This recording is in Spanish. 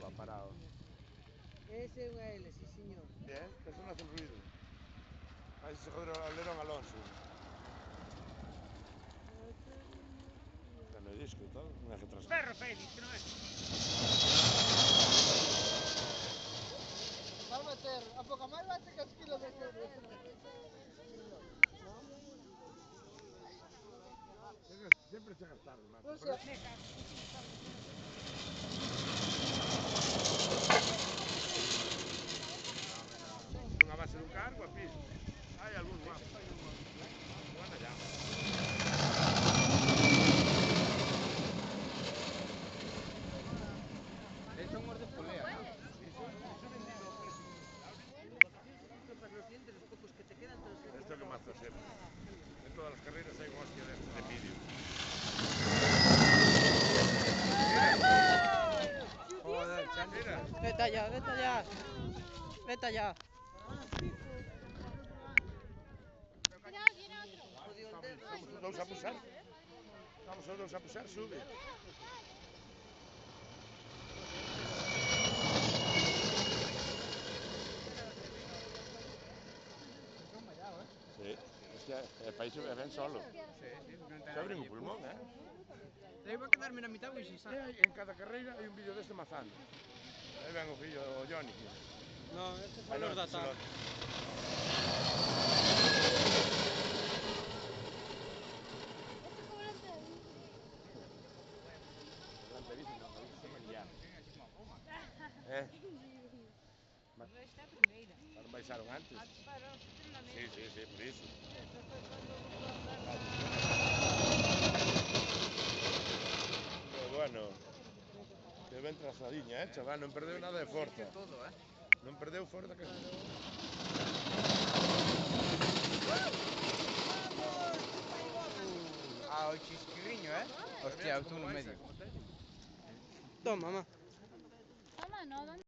va parado. Ese é unha L, sí, señor. Bien, que eso no hace ruido. Ahí se joder al alerón Alonso. Está no disco y todo, non é que trascar. Perro Félix, que non é? Vai bater, a pouco máis bate que as kilos de couro. Sempre chegas tarde, macho. Non sei. Unha base dun cargo a piso. Hai algún guapo. Bueno, ya. Son os de polea, ¿no? Para los dientes, los pocos que te quedan, te los he Esto que mazo siempre. En todas las carreras hay un hostia de vídeo. Joder, Chan. Mira. Vete allá, vete allá. Vete allá. Vamos os dous a puxar. Vamos os dous a puxar, sube. Sí, hostia, para iso ven solo. Se abren o pulmón, Eu vou quedarme na mitad, pois xa. En cada carreira hai un vídeo deste mazando. Aí ven o fillo, o Johnny. No, este fue los de atar. Esta é a primeira. Non baixaron antes? Antes pararon na mesa. Sí, por iso. Esta foi cando volveu Pero bueno, que ben trazadiña, chaval, non perdeu nada de forza. Todo, Non perdeu forza que... Ah, o chisquirriño, Hostia, eu estou no medio. Toma, mamá. Toma, no,